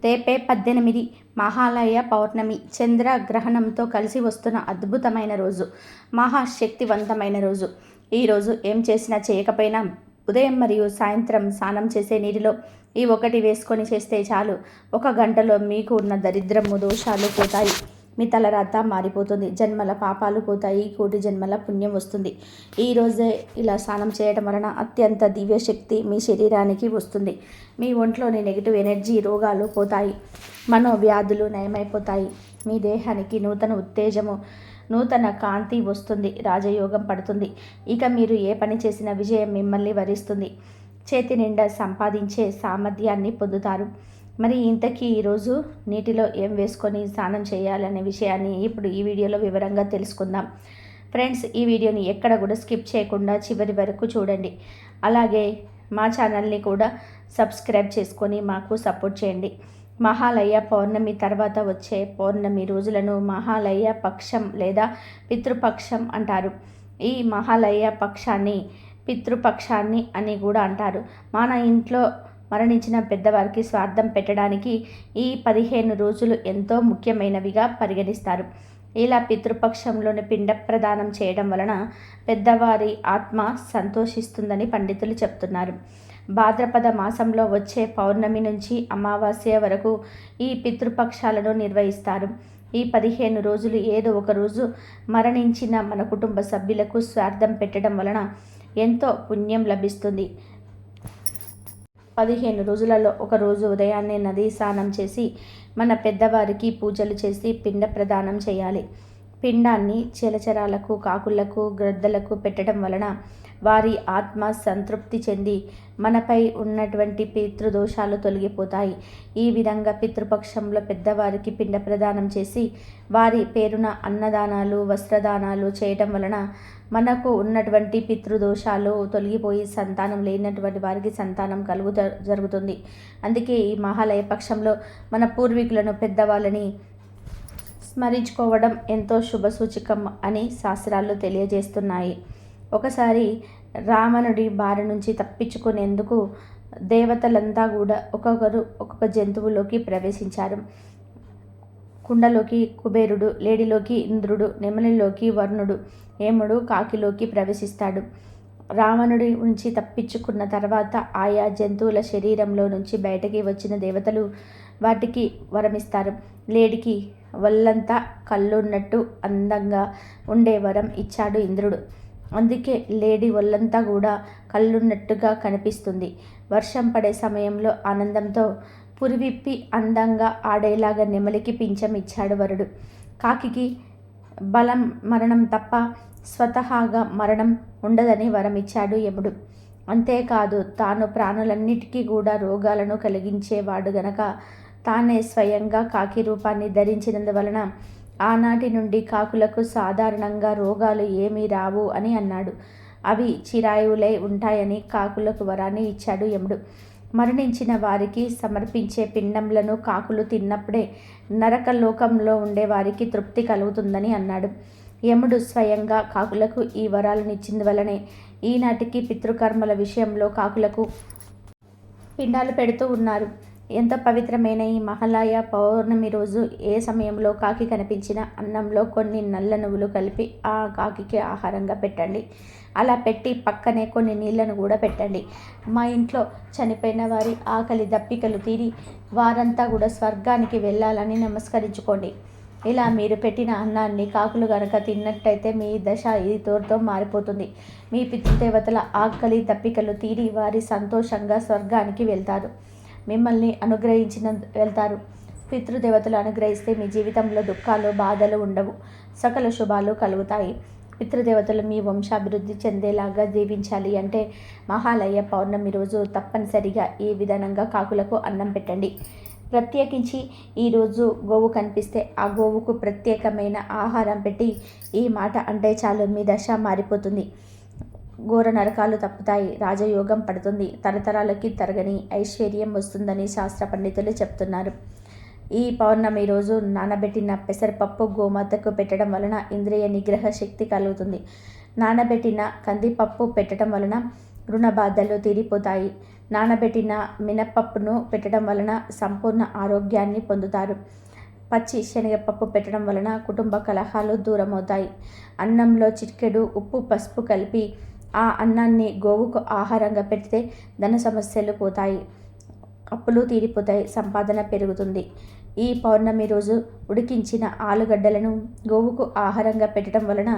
రేపే 18 మహాలయ పౌర్ణమి చంద్రగ్రహణంతో కలిసి వస్తున్న అద్భుతమైన రోజు, మహాశక్తివంతమైన రోజు. ఈరోజు ఏం చేసినా చేయకపోయినా ఉదయం మరియు సాయంత్రం స్నానం చేసే నీటిలో ఈ ఒకటి వేసుకొని చేస్తే చాలు, 1 గంటలో మీకు ఉన్న దరిద్రము దోషాలు పోతాయి. మీ తలరాత మారిపోతుంది. జన్మల పాపాలు పోతాయి. కోటి జన్మల పుణ్యం వస్తుంది. ఈరోజే ఇలా స్నానం చేయడం వలన అత్యంత దివ్యశక్తి మీ శరీరానికి వస్తుంది. మీ ఒంట్లోని నెగిటివ్ ఎనర్జీ రోగాలు పోతాయి. మనోవ్యాధులు నయమైపోతాయి. మీ దేహానికి నూతన ఉత్తేజము, నూతన కాంతి వస్తుంది. రాజయోగం పడుతుంది. ఇక మీరు ఏ పని చేసినా విజయం మిమ్మల్ని వరిస్తుంది. చేతి నిండా సంపాదించే సామర్థ్యాన్ని పొందుతారు. మరి ఇంతకీ ఈరోజు నీటిలో ఏం వేసుకొని స్నానం చేయాలనే విషయాన్ని ఇప్పుడు ఈ వీడియోలో వివరంగా తెలుసుకుందాం. ఫ్రెండ్స్, ఈ వీడియోని ఎక్కడ కూడా స్కిప్ చేయకుండా చివరి వరకు చూడండి. అలాగే మా ఛానల్ని కూడా సబ్స్క్రైబ్ చేసుకొని మాకు సపోర్ట్ చేయండి. మహాలయ పౌర్ణమి తర్వాత వచ్చే పౌర్ణమి రోజులను మహాలయ పక్షం లేదా పితృపక్షం అంటారు. ఈ మహాలయ పక్షాన్ని పితృపక్షాన్ని అని కూడా అంటారు. మన ఇంట్లో మరణించిన పెద్దవారికి స్వార్థం పెట్టడానికి ఈ 15 రోజులు ఎంతో ముఖ్యమైనవిగా పరిగణిస్తారు. ఇలా పితృపక్షంలోని పిండ ప్రదానం చేయడం వలన పెద్దవారి ఆత్మ సంతోషిస్తుందని పండితులు చెప్తున్నారు. భాద్రపద మాసంలో వచ్చే పౌర్ణమి నుంచి అమావాస్య వరకు ఈ పితృపక్షాలను నిర్వహిస్తారు. ఈ 15 రోజులు ఏదో ఒక రోజు మరణించిన మన కుటుంబ సభ్యులకు స్వార్థం పెట్టడం వలన ఎంతో పుణ్యం లభిస్తుంది. 15 రోజులలో ఒక రోజు ఉదయాన్నే నదీ స్నానం చేసి మన పెద్దవారికి పూజలు చేసి పిండ ప్రదానం చేయాలి. పిండాన్ని జలచరాలకు, కాకులకు, గ్రద్దలకు పెట్టడం వలన వారి ఆత్మ సంతృప్తి చెంది మనపై ఉన్నటువంటి పితృదోషాలు తొలగిపోతాయి. ఈ విధంగా పితృపక్షంలో పెద్దవారికి పిండ ప్రదానం చేసి వారి పేరున అన్నదానాలు, వస్త్రదానాలు చేయటం వలన మనకు ఉన్నటువంటి పితృదోషాలు తొలగిపోయి సంతానం లేనటువంటి వారికి సంతానం జరుగుతుంది. అందుకే ఈ మహాలయ పక్షంలో మన పూర్వీకులను, పెద్దవాళ్ళని స్మరించుకోవడం ఎంతో శుభసూచకం అని శాస్త్రాలు తెలియజేస్తున్నాయి. ఒకసారి రావణుడి బారి నుంచి తప్పించుకునేందుకు దేవతలంతా కూడా ఒక్కొక్క జంతువులోకి ప్రవేశించారు. కుండలోకి కుబేరుడు, లేడిలోకి ఇంద్రుడు, నెమలిలోకి వరుణుడు, యముడు కాకిలోకి ప్రవేశిస్తాడు. రావణుడి నుంచి తప్పించుకున్న తర్వాత ఆయా జంతువుల శరీరంలో నుంచి బయటకి వచ్చిన దేవతలు వాటికి వరమిస్తారు. లేడికి వల్లంతా కళ్ళున్నట్టు అందంగా ఉండే వరం ఇచ్చాడు ఇంద్రుడు. అందుకే లేడి ఒళ్ళంతా కూడా కళ్ళున్నట్టుగా కనిపిస్తుంది. వర్షం పడే సమయంలో ఆనందంతో పురివిప్పి అందంగా ఆడేలాగా నెమలికి పింఛం ఇచ్చాడు వరుడు. కాకికి బలం మరణం తప్ప స్వతహాగా మరణం ఉండదని వరం ఇచ్చాడు యముడు. అంతేకాదు, తాను ప్రాణులన్నిటికీ కూడా రోగాలను కలిగించేవాడు గనక తానే స్వయంగా కాకి రూపాన్ని ధరించినందువలన ఆనాటి నుండి కాకులకు సాధారణంగా రోగాలు ఏమీ రావు అని అన్నాడు. అవి చిరాయువులై ఉంటాయని కాకులకు వరాన్ని ఇచ్చాడు యముడు. మరణించిన వారికి సమర్పించే పిండంలను కాకులు తిన్నప్పుడే నరకలోకంలో ఉండే వారికి తృప్తి కలుగుతుందని అన్నాడు. యముడు స్వయంగా కాకులకు ఈ వరాలను ఇచ్చిందువలనే ఈనాటికి పితృకర్మల విషయంలో కాకులకు పిండాలు పెడుతూ ఉన్నారు. ఎంత పవిత్రమైన ఈ మహాలయ పౌర్ణమి రోజు ఏ సమయంలో కాకి కనిపించినా అన్నంలో కొన్ని నల్ల నువ్వులు కలిపి ఆ కాకికి ఆహారంగా పెట్టండి. అలా పెట్టి పక్కనే కొన్ని నీళ్లను కూడా పెట్టండి. మా ఇంట్లో చనిపోయిన వారి ఆకలి దప్పికలు తీరి వారంతా కూడా స్వర్గానికి వెళ్ళాలని నమస్కరించుకోండి. ఇలా మీరు పెట్టిన అన్నాన్ని కాకులు గనక తిన్నట్టయితే మీ దశ ఈ తోరుతో మారిపోతుంది. మీ పితృదేవతల ఆకలి దప్పికలు తీరి వారి సంతోషంగా స్వర్గానికి వెళ్తారు. మిమ్మల్ని వెళ్తారు. పితృదేవతలు అనుగ్రహిస్తే మీ జీవితంలో దుఃఖాలు, బాధలు ఉండవు. సకల శుభాలు కలుగుతాయి. పితృదేవతలు మీ వంశాభివృద్ధి చెందేలాగా దీవించాలి అంటే మహాలయ పౌర్ణమి రోజు తప్పనిసరిగా ఈ విధానంగా కాకులకు అన్నం పెట్టండి. ప్రత్యేకించి ఈరోజు గోవు కనిపిస్తే ఆ గోవుకు ప్రత్యేకమైన ఆహారం పెట్టి ఈ మాట అంటే చాలు, మీ దశ మారిపోతుంది. ఘోర నరకాలు తప్పుతాయి. రాజయోగం పడుతుంది. తరతరాలకి తరగని ఐశ్వర్యం వస్తుందని శాస్త్ర పండితులు చెప్తున్నారు. ఈ పౌర్ణమి రోజు నానబెట్టిన పెసరపప్పు గోమాతకు పెట్టడం వలన ఇంద్రియ నిగ్రహ శక్తి కలుగుతుంది. నానబెట్టిన కందిపప్పు పెట్టడం వలన రుణ బాధలు తీరిపోతాయి. నానబెట్టిన మినప్పప్పును పెట్టడం వలన సంపూర్ణ ఆరోగ్యాన్ని పొందుతారు. పచ్చి శనగపప్పు పెట్టడం వలన కుటుంబ కలహాలు దూరమవుతాయి. అన్నంలో చిటికెడు ఉప్పు పసుపు కలిపి ఆ అన్నాన్ని గోవుకు ఆహారంగా పెడితే ధన సమస్యలు పోతాయి, అప్పులు తీరిపోతాయి, సంపాదన పెరుగుతుంది. ఈ పౌర్ణమి రోజు ఉడికించిన ఆలుగడ్డలను గోవుకు ఆహారంగా పెట్టడం వలన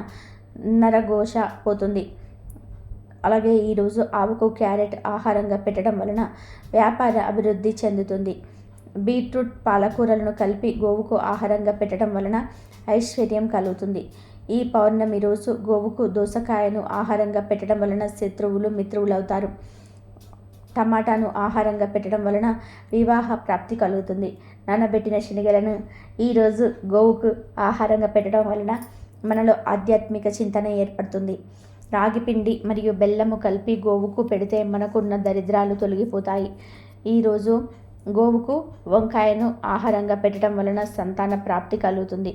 నరఘోష పోతుంది. అలాగే ఈరోజు ఆవుకు క్యారెట్ ఆహారంగా పెట్టడం వలన వ్యాపార అభివృద్ధి చెందుతుంది. బీట్రూట్ పాలకూరలను కలిపి గోవుకు ఆహారంగా పెట్టడం వలన ఐశ్వర్యం కలుగుతుంది. ఈ పౌర్ణమి రోజు గోవుకు దోసకాయను ఆహారంగా పెట్టడం వలన శత్రువులు మిత్రువులవుతారు. టమాటాను ఆహారంగా పెట్టడం వలన వివాహ ప్రాప్తి కలుగుతుంది. నానబెట్టిన శనగలను ఈరోజు గోవుకు ఆహారంగా పెట్టడం వలన మనలో ఆధ్యాత్మిక చింతన ఏర్పడుతుంది. రాగిపిండి మరియు బెల్లము కలిపి గోవుకు పెడితే మనకున్న దరిద్రాలు తొలగిపోతాయి. ఈరోజు గోవుకు వంకాయను ఆహారంగా పెట్టడం వలన సంతాన ప్రాప్తి కలుగుతుంది.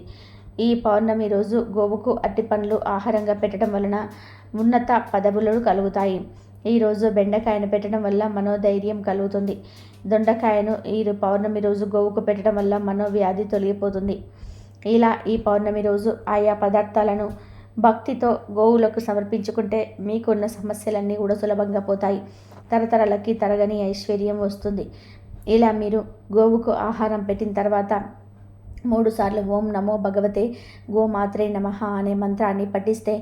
ఈ పౌర్ణమి రోజు గోవుకు అరటిపండ్లు ఆహారంగా పెట్టడం వలన ఉన్నత పదవులు కలుగుతాయి. ఈరోజు బెండకాయను పెట్టడం వల్ల మనోధైర్యం కలుగుతుంది. దొండకాయను ఈ పౌర్ణమి రోజు గోవుకు పెట్టడం వల్ల మనోవ్యాధి తొలగిపోతుంది. ఇలా ఈ పౌర్ణమి రోజు ఆయా పదార్థాలను భక్తితో గోవులకు సమర్పించుకుంటే మీకున్న సమస్యలన్నీ కూడా సులభంగా పోతాయి. తరతరాలకి తరగని ఐశ్వర్యం వస్తుంది. ఇలా మీరు గోవుకు ఆహారం పెట్టిన తర్వాత 3 సార్లు ఓం నమో భగవతే గోమాత్రే నమః అనే మంత్రాన్ని పఠిస్తే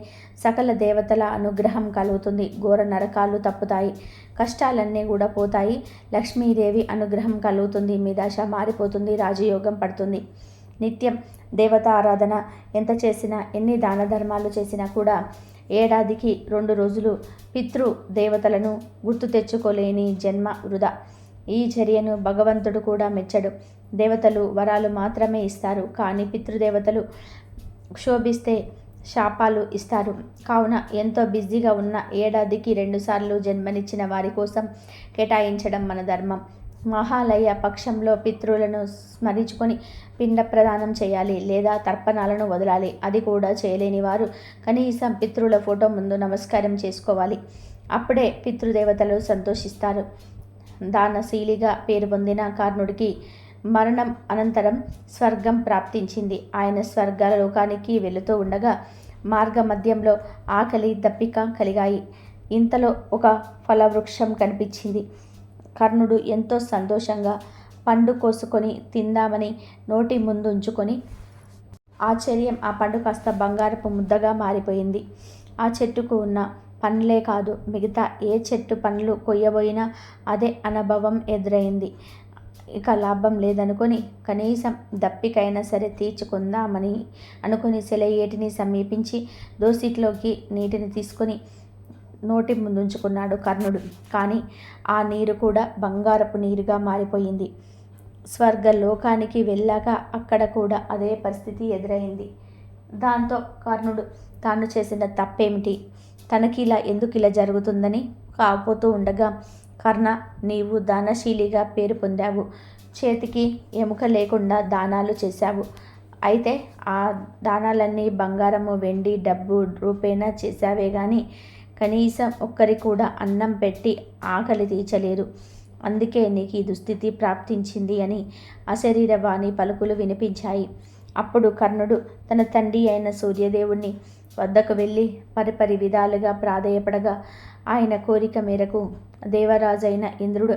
సకల దేవతల అనుగ్రహం కలుగుతుంది. ఘోర నరకాలు తప్పుతాయి, కష్టాలన్నీ కూడా పోతాయి, లక్ష్మీదేవి అనుగ్రహం కలుగుతుంది, మీ దశ మారిపోతుంది, రాజయోగం పడుతుంది. నిత్యం దేవత ఆరాధన ఎంత చేసినా, ఎన్ని దాన ధర్మాలు చేసినా కూడా ఏడాదికి 2 రోజులు పితృ దేవతలను గుర్తు తెచ్చుకోలేని జన్మ వృధా. ఈ చర్యను భగవంతుడు కూడా మెచ్చడు. దేవతలు వరాలు మాత్రమే ఇస్తారు, కానీ పితృదేవతలు క్షోభిస్తే శాపాలు ఇస్తారు. కావున ఎంతో బిజీగా ఉన్న ఏడాదికి 2 సార్లు జన్మనిచ్చిన వారి కోసం కేటాయించడం మన ధర్మం. మహాలయ పక్షంలో పితృలను స్మరించుకొని పిండ ప్రదానం చేయాలి లేదా తర్పణాలను వదలాలి. అది కూడా చేయలేని వారు కనీసం పితృల ఫోటో ముందు నమస్కారం చేసుకోవాలి. అప్పుడే పితృదేవతలు సంతోషిస్తారు. దానశీలిగా పేరు పొందిన కర్ణుడికి మరణం అనంతరం స్వర్గం ప్రాప్తించింది. ఆయన స్వర్గాల లోకానికి వెళుతూ ఉండగా మార్గ మధ్యంలో ఆకలి దప్పిక కలిగాయి. ఇంతలో ఒక ఫలవృక్షం కనిపించింది. కర్ణుడు ఎంతో సంతోషంగా పండు కోసుకొని తిందామని నోటి ముందు ఉంచుకొని ఆశ్చర్యం, ఆ పండు కాస్త బంగారపు ముద్దగా మారిపోయింది. ఆ చెట్టుకు ఉన్న పండ్లే కాదు, మిగతా ఏ చెట్టు పండ్లు కొయ్యబోయినా అదే అనుభవం ఎదురైంది. ఇక లాభం లేదనుకొని కనీసం దప్పికైనా సరే తీర్చుకుందామని అనుకుని సెలయేటిని సమీపించి దోసిట్లోకి నీటిని తీసుకొని నోటి ముందుంచుకున్నాడు కర్ణుడు. కానీ ఆ నీరు కూడా బంగారపు నీరుగా మారిపోయింది. స్వర్గలోకానికి వెళ్ళాక అక్కడ కూడా అదే పరిస్థితి ఎదురైంది. దాంతో కర్ణుడు తాను చేసిన తప్పేమిటి, తనకి ఎందుకు ఇలా జరుగుతుందని కాకపోతూ ఉండగా, కర్ణ, నీవు దానశీలిగా పేరు పొందావు, చేతికి ఎముక లేకుండా దానాలు చేశావు. అయితే ఆ దానాలన్నీ బంగారము వెండి డబ్బు రూపేణా చేశావే కానీ కనీసం ఒక్కరి కూడా అన్నం పెట్టి ఆకలి తీర్చలేదు. అందుకే నీకు ఈ దుస్థితి ప్రాప్తించింది అని అశరీరవాణి పలుకులు వినిపించాయి. అప్పుడు కర్ణుడు తన తండ్రి అయిన సూర్యదేవుణ్ణి వద్దకు వెళ్ళి పరిపరి విధాలుగా ప్రాధేయపడగా ఆయన కోరిక మేరకు దేవరాజైన ఇంద్రుడు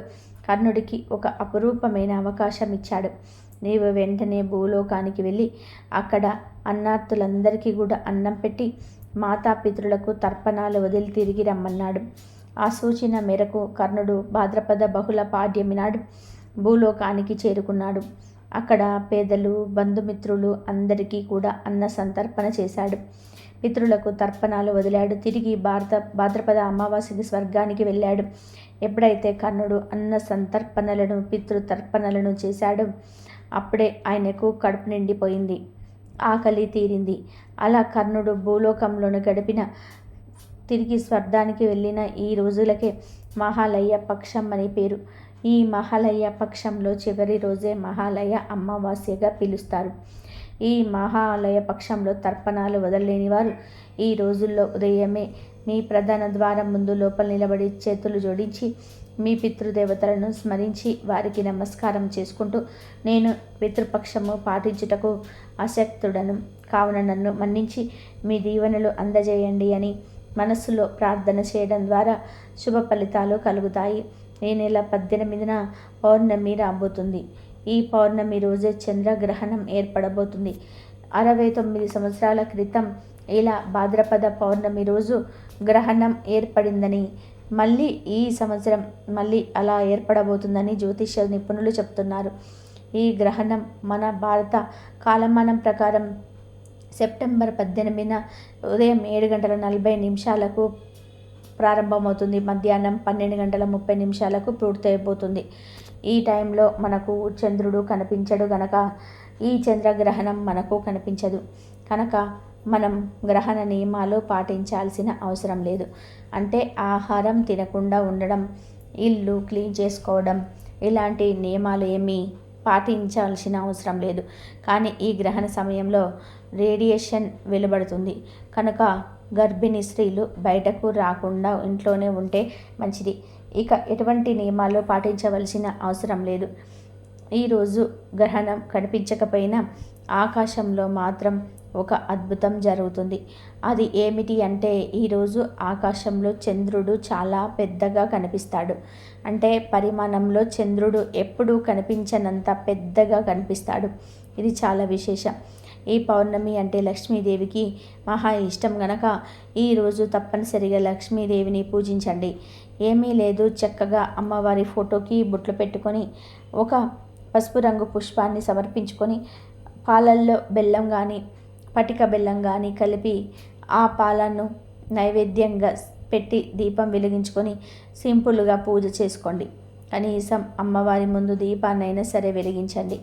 కర్ణుడికి ఒక అపురూపమైన అవకాశం ఇచ్చాడు. నీవు వెంటనే భూలోకానికి వెళ్ళి అక్కడ అన్నార్తులందరికీ కూడా అన్నం పెట్టి మాతాపితృలకు తర్పణాలు వదిలి తిరిగి రమ్మన్నాడు. ఆ సూచన మేరకు కర్ణుడు భాద్రపద బహుళ పాడ్యమి నాడు భూలోకానికి చేరుకున్నాడు. అక్కడ పేదలు బంధుమిత్రులు అందరికీ కూడా అన్న సంతర్పణ చేశాడు. పితృలకు తర్పణాలు వదిలాడు. తిరిగి భాద్రపద అమావాస్యకి స్వర్గానికి వెళ్ళాడు. ఎప్పుడైతే కర్ణుడు అన్న సంతర్పణలను పితృతర్పణలను చేశాడో అప్పుడే ఆయనకు కడుపు నిండిపోయింది, ఆకలి తీరింది. అలా కర్ణుడు భూలోకంలోను గడిపిన తిరిగి స్వర్గానికి వెళ్ళిన ఈ రోజులకే మహాలయ పక్షం అని పేరు. ఈ మహాలయ పక్షంలో చివరి రోజే మహాలయ అమావాస్యగా పిలుస్తారు. ఈ మహాలయ పక్షంలో తర్పణాలు వదలలేని వారు ఈ రోజుల్లో ఉదయమే మీ ప్రధాన ద్వారం ముందు లోపల నిలబడి చేతులు జోడించి మీ పితృదేవతలను స్మరించి వారికి నమస్కారం చేసుకుంటూ నేను పితృపక్షము పాటించుటకు అశక్తుడను కావున నన్ను మన్నించి మీ దీవెనలు అందజేయండి అని మనస్సులో ప్రార్థన చేయడం ద్వారా శుభ ఫలితాలు కలుగుతాయి. ఈ నెల 18న పౌర్ణమి రాబోతుంది. ఈ పౌర్ణమి రోజే చంద్రగ్రహణం ఏర్పడబోతుంది. 69 సంవత్సరాల క్రితం ఇలా భాద్రపద పౌర్ణమి రోజు గ్రహణం ఏర్పడిందని, మళ్ళీ ఈ సంవత్సరం మళ్ళీ అలా ఏర్పడబోతుందని జ్యోతిష నిపుణులు చెప్తున్నారు. ఈ గ్రహణం మన భారత కాలమానం ప్రకారం సెప్టెంబర్ 18న ఉదయం 7:40 ప్రారంభమవుతుంది. మధ్యాహ్నం 12:30 పూర్తయిపోతుంది. ఈ టైంలో మనకు చంద్రుడు కనిపించడు గనక ఈ చంద్రగ్రహణం మనకు కనిపించదు. కనుక మనం గ్రహణ నియమాలు పాటించాల్సిన అవసరం లేదు. అంటే ఆహారం తినకుండా ఉండడం, ఇల్లు క్లీన్ చేసుకోవడం, ఇలాంటి నియమాలు ఏమీ పాటించాల్సిన అవసరం లేదు. కానీ ఈ గ్రహణ సమయంలో రేడియేషన్ వెలువడుతుంది కనుక గర్భిణీ స్త్రీలు బయటకు రాకుండా ఇంట్లోనే ఉంటే మంచిది. ఇక ఎటువంటి నియమాలు పాటించవలసిన అవసరం లేదు. ఈరోజు గ్రహణం కనిపించకపోయినా ఆకాశంలో మాత్రం ఒక అద్భుతం జరుగుతుంది. అది ఏమిటి అంటే ఈరోజు ఆకాశంలో చంద్రుడు చాలా పెద్దగా కనిపిస్తాడు. అంటే పరిమాణంలో చంద్రుడు ఎప్పుడూ కనిపించనంత పెద్దగా కనిపిస్తాడు. ఇది చాలా విశేషం. ఈ పౌర్ణమి అంటే లక్ష్మీదేవికి మహా ఇష్టం గనక ఈరోజు తప్పనిసరిగా లక్ష్మీదేవిని పూజించండి. ఏమీ లేదు, చక్కగా అమ్మవారి ఫోటోకి బొట్లు పెట్టుకొని ఒక పసుపు రంగు పుష్పాన్ని సమర్పించుకొని పాలల్లో బెల్లం కానీ పటిక బెల్లం కానీ కలిపి ఆ పాలను నైవేద్యంగా పెట్టి దీపం వెలిగించుకొని సింపుల్గా పూజ చేసుకోండి. కనీసం అమ్మవారి ముందు దీపాన్నైనా సరే వెలిగించండి.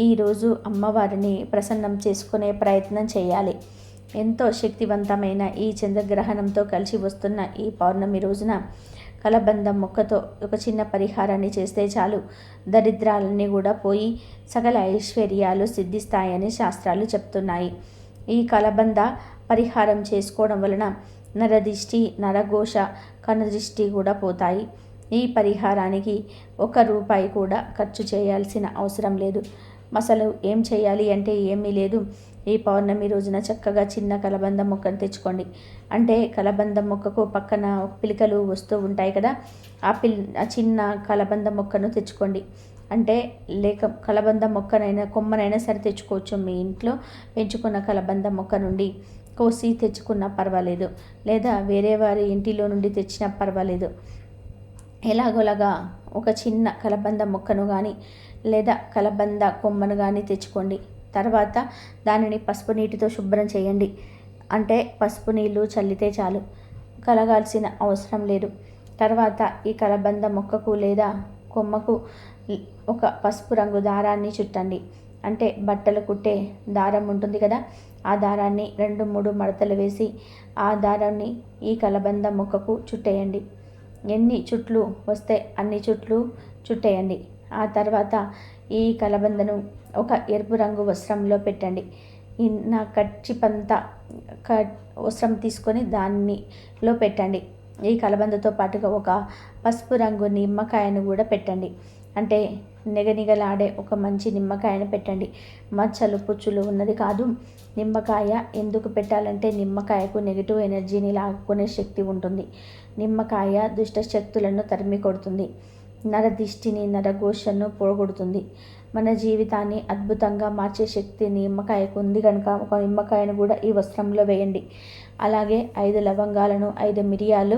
ఈరోజు అమ్మవారిని ప్రసన్నం చేసుకునే ప్రయత్నం చేయాలి. ఎంతో శక్తివంతమైన ఈ చంద్రగ్రహణంతో కలిసి వస్తున్న ఈ పౌర్ణమి రోజున కలబంద మొక్కతో ఒక చిన్న పరిహారాన్ని చేస్తే చాలు, దరిద్రాలన్నీ కూడా పోయి సకల ఐశ్వర్యాలు సిద్ధిస్తాయని శాస్త్రాలు చెప్తున్నాయి. ఈ కలబంద పరిహారం చేసుకోవడం వలన నరదిష్టి, నరఘోష, కనుదృష్టి కూడా పోతాయి. ఈ పరిహారానికి ₹1 కూడా ఖర్చు చేయాల్సిన అవసరం లేదు. అసలు ఏం చేయాలి అంటే ఏమీ లేదు. ఈ పౌర్ణమి రోజున చక్కగా చిన్న కలబంద మొక్కను తెచ్చుకోండి. అంటే కలబంద మొక్కకు పక్కన పిలకలు వస్తూ ఉంటాయి కదా, ఆ చిన్న కలబంద మొక్కను తెచ్చుకోండి. అంటే లేక కలబంద మొక్కనైనా కొమ్మనైనా సరే తెచ్చుకోవచ్చు. మీ ఇంట్లో పెంచుకున్న కలబంద మొక్క నుండి కోసి తెచ్చుకున్నా పర్వాలేదు, లేదా వేరే వారి ఇంటిలో నుండి తెచ్చినా పర్వాలేదు. ఎలాగోలాగా ఒక చిన్న కలబంద మొక్కను కానీ లేదా కలబంద కొమ్మను కానీ తెచ్చుకోండి. తర్వాత దానిని పసుపు నీటితో శుభ్రం చేయండి. అంటే పసుపు నీళ్ళు చల్లితే చాలు, కలగాల్సిన అవసరం లేదు. తర్వాత ఈ కలబంద మొక్కకు లేదా కొమ్మకు ఒక పసుపు రంగు దారాన్ని చుట్టండి. అంటే బట్టలు కుట్టే దారం ఉంటుంది కదా, ఆ దారాన్ని 2-3 మడతలు వేసి ఆ దారాన్ని ఈ కలబంద మొక్కకు చుట్టేయండి. ఎన్ని చుట్లు వస్తే అన్ని చుట్లు చుట్టేయండి. ఆ తర్వాత ఈ కలబందను ఒక ఎరుపు రంగు వస్త్రంలో పెట్టండి. నా కచ్చిపంతా వస్త్రం తీసుకొని దానిలో పెట్టండి. ఈ కలబందతో పాటుగా ఒక పసుపు రంగు నిమ్మకాయను కూడా పెట్టండి. అంటే నిగనిగలాడే ఒక మంచి నిమ్మకాయను పెట్టండి. మచ్చలు పుచ్చులు ఉన్నది కాదు. నిమ్మకాయ ఎందుకు పెట్టాలంటే నిమ్మకాయకు నెగిటివ్ ఎనర్జీని లాక్కునే శక్తి ఉంటుంది. నిమ్మకాయ దుష్ట శక్తులను తరిమి కొడుతుంది, నరదిష్టిని, నరఘోషను పోగొడుతుంది. మన జీవితాన్ని అద్భుతంగా మార్చే శక్తి నిమ్మకాయకు ఉంది కనుక ఒక నిమ్మకాయను కూడా ఈ వస్త్రంలో వేయండి. అలాగే 5 లవంగాలను 5 మిరియాలు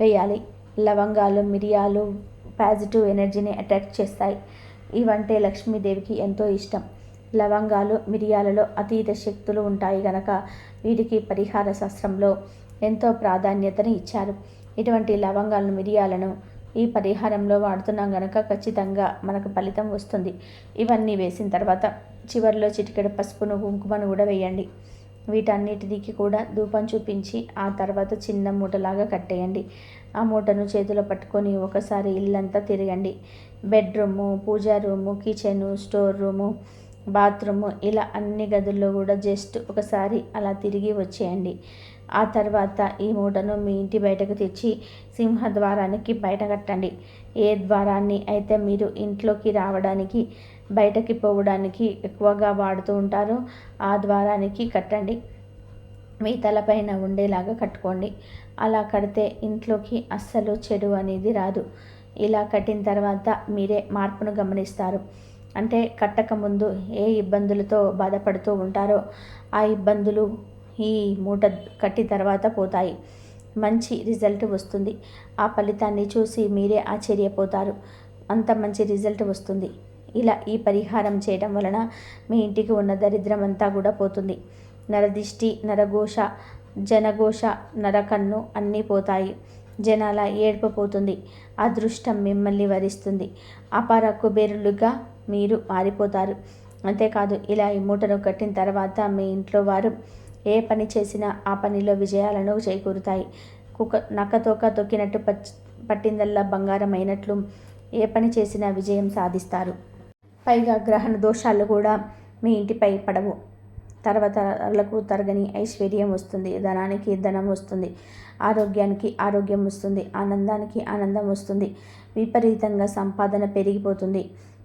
వేయాలి. లవంగాలు, మిరియాలు పాజిటివ్ ఎనర్జీని అట్రాక్ట్ చేస్తాయి. ఇవంటే లక్ష్మీదేవికి ఎంతో ఇష్టం. లవంగాలు, మిరియాలలో అతీత శక్తులు ఉంటాయి కనుక వీటికి పరిహార శాస్త్రంలో ఎంతో ప్రాధాన్యతను ఇచ్చారు. ఇటువంటి లవంగాలను, మిరియాలను ఈ పరిహారంలో వాడుతున్నాం కనుక ఖచ్చితంగా మనకు ఫలితం వస్తుంది. ఇవన్నీ వేసిన తర్వాత చివరిలో చిటికెడు పసుపును, కుంకుమను కూడా వేయండి. వీటన్నిటికి కూడా ధూపం చూపించి ఆ తర్వాత చిన్న మూటలాగా కట్టేయండి. ఆ మూటను చేతిలో పట్టుకొని ఒకసారి ఇల్లంతా తిరగండి. Bedroom, puja room, kitchen, store room, bathroom ఇలా అన్ని గదుల్లో కూడా జస్ట్ ఒకసారి అలా తిరిగి వచ్చేయండి. ఆ తర్వాత ఈ మూటను మీ ఇంటి బయటకు తెచ్చి సింహద్వారానికి బయట కట్టండి. ఏ ద్వారాన్ని అయితే మీరు ఇంట్లోకి రావడానికి బయటకి పోవడానికి ఎక్కువగా వాడుతూ ఉంటారో ఆ ద్వారానికి కట్టండి. మీ తలపైన ఉండేలాగా కట్టుకోండి. అలా కడితే ఇంట్లోకి అస్సలు చెడు అనేది రాదు. ఇలా కట్టిన తర్వాత మీరే మార్పును గమనిస్తారు. అంటే కట్టకముందు ఏ ఇబ్బందులతో బాధపడుతూ ఉంటారో ఆ ఇబ్బందులు ఈ మూట కట్టిన తర్వాత పోతాయి. మంచి రిజల్ట్ వస్తుంది. ఆ ఫలితాన్ని చూసి మీరే ఆశ్చర్యపోతారు. అంత మంచి రిజల్ట్ వస్తుంది. ఇలా ఈ పరిహారం చేయడం వలన మీ ఇంటికి ఉన్న దరిద్రం అంతా కూడా పోతుంది. నరదిష్టి, నరఘోష, జనఘోష, నరకన్ను అన్నీ పోతాయి. జనాల ఏడుపు పోతుంది. అదృష్టం మిమ్మల్ని వరిస్తుంది. అపార కుబేరులుగా మీరు మారిపోతారు. అంతేకాదు ఇలా ఈ మూటను కట్టిన తర్వాత మీ ఇంట్లో వారు ఏ పని చేసినా ఆ పనిలో విజయాలను చేకూరుతాయి. నక్కతోక తొక్కినట్టు పట్టిందల్లా బంగారం అయినట్లు ఏ పని చేసినా విజయం సాధిస్తారు. పైగా గ్రహణ దోషాలు కూడా మీ ఇంటిపై పడవు. తరతరాలకు తరగని ఐశ్వర్యం వస్తుంది. ధనానికి ధనం వస్తుంది. ఆరోగ్యానికి ఆరోగ్యం వస్తుంది. ఆనందానికి ఆనందం వస్తుంది. విపరీతంగా సంపాదన పెరిగిపోతుంది.